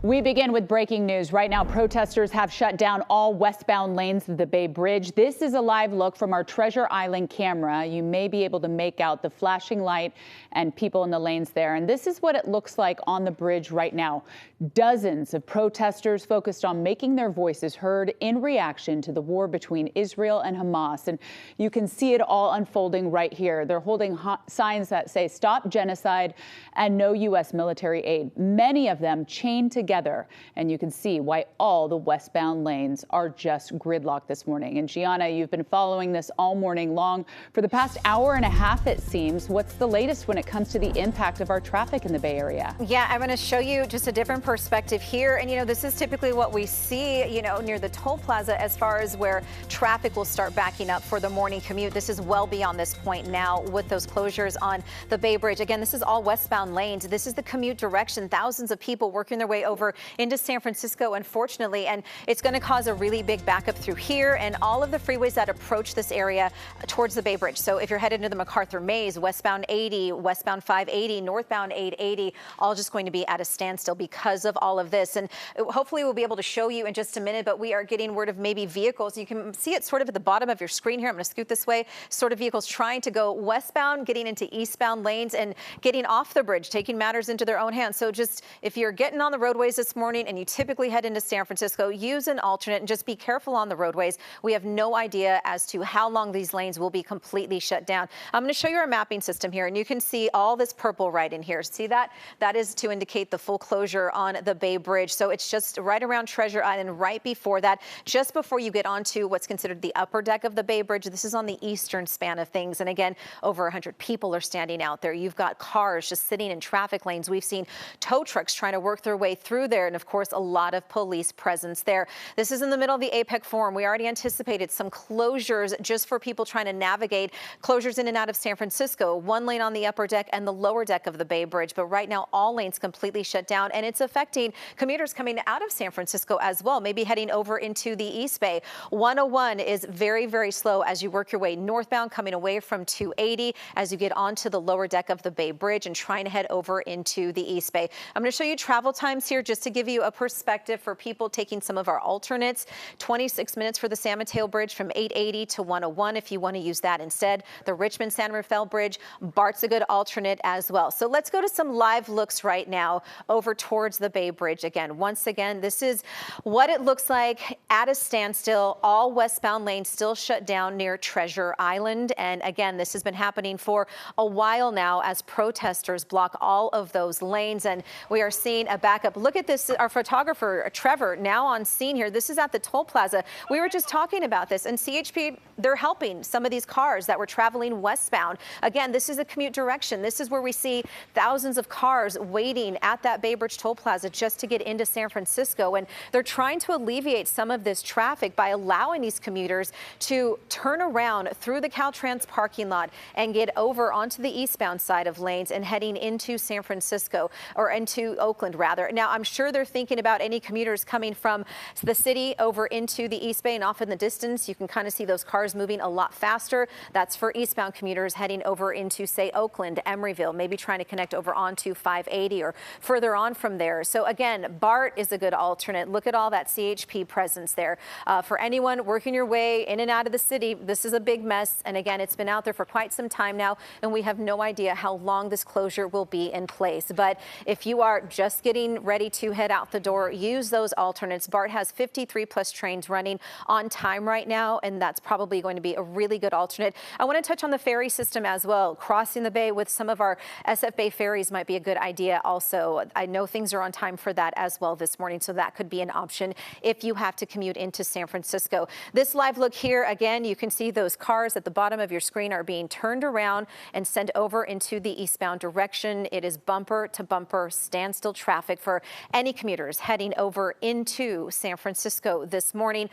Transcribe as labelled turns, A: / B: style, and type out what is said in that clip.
A: We begin with breaking news. Right now, protesters have shut down all westbound lanes of the Bay Bridge. This is a live look from our Treasure Island camera. You may be able to make out the flashing light and people in the lanes there. And this is what it looks like on the bridge right now. Dozens of protesters focused on making their voices heard in reaction to the war between Israel and Hamas. And you can see it all unfolding right here. They're holding signs that say "Stop Genocide" and "No U.S. military aid." Many of them chained together, and you can see why all the westbound lanes are just gridlocked this morning. And Gianna, you've been following this all morning long. For the past hour and a half, it seems. What's the latest when it comes to the impact of our traffic in the Bay Area?
B: Yeah, I'm going to show you just a different perspective here. And, this is typically what we see, near the toll plaza as far as where traffic will start backing up for the morning commute. This is well beyond this point now with those closures on the Bay Bridge. Again, this is all westbound lanes. This is the commute direction. Thousands of people working their way over into San Francisco, unfortunately, and it's going to cause a really big backup through here and all of the freeways that approach this area towards the Bay Bridge. So if you're headed to the MacArthur Maze, westbound 80, westbound 580, northbound 880, all just going to be at a standstill because of all of this. And hopefully we'll be able to show you in just a minute, but we are getting word of maybe vehicles. You can see it sort of at the bottom of your screen here. I'm going to scoot this way. Sort of vehicles trying to go westbound, getting into eastbound lanes and getting off the bridge, taking matters into their own hands. So just if you're getting on the roadways this morning and you typically head into San Francisco, use an alternate and just be careful on the roadways. We have no idea as to how long these lanes will be completely shut down. I'm going to show you our mapping system here, and you can see all this purple right in here. See that? That is to indicate the full closure on the Bay Bridge. So it's just right around Treasure Island, right before that, just before you get onto what's considered the upper deck of the Bay Bridge. This is on the eastern span of things. And again, over 100 people are standing out there. You've got cars just sitting in traffic lanes. We've seen tow trucks trying to work their way through there. And of course, a lot of police presence there. This is in the middle of the APEC Forum. We already anticipated some closures just for people trying to navigate closures in and out of San Francisco. One lane on the upper deck and the lower deck of the Bay Bridge. But right now, all lanes completely shut down, and it's affecting commuters coming out of San Francisco as well, maybe heading over into the East Bay. 101 is very, very slow as you work your way northbound, coming away from 280 as you get onto the lower deck of the Bay Bridge and trying to head over into the East Bay. I'm going to show you travel times here just to give you a perspective for people taking some of our alternates. 26 minutes for the San Mateo Bridge from 880 to 101 if you want to use that instead. The Richmond-San Rafael Bridge, BART's a good alternate as well. So let's go to some live looks right now over towards the Bay Bridge again. Once again, this is what it looks like at a standstill. All westbound lanes still shut down near Treasure Island. And again, this has been happening for a while now as protesters block all of those lanes. And we are seeing a backup. Look at this. Our photographer, Trevor, now on scene here. This is at the toll plaza. We were just talking about this, and CHP, they're helping some of these cars that were traveling westbound. Again, this is a commute direction. This is where we see thousands of cars waiting at that Bay Bridge toll plaza just to get into San Francisco. And they're trying to alleviate some of this traffic by allowing these commuters to turn around through the Caltrans parking lot and get over onto the eastbound side of lanes and heading into San Francisco, or into Oakland rather. Now, I'm sure they're thinking about any commuters coming from the city over into the East Bay and off in the distance. You can kind of see those cars moving a lot faster. That's for eastbound commuters heading over into, say, Oakland, Emeryville, maybe trying to connect over onto 580 or further on from there. So again, BART is a good alternate. Look at all that CHP presence there. For anyone working your way in and out of the city, this is a big mess. And again, it's been out there for quite some time now, and we have no idea how long this closure will be in place. But if you are just getting ready to head out the door, use those alternates. BART has 53 plus trains running on time right now, and that's probably going to be a really good alternate. I want to touch on the ferry system as well. Crossing the bay with some of our SF Bay ferries might be a good idea also. I know things are on time for that as well this morning, so that could be an option if you have to commute into San Francisco. This live look here, again, you can see those cars at the bottom of your screen are being turned around and sent over into the eastbound direction. It is bumper to bumper standstill traffic for any commuters heading over into San Francisco this morning.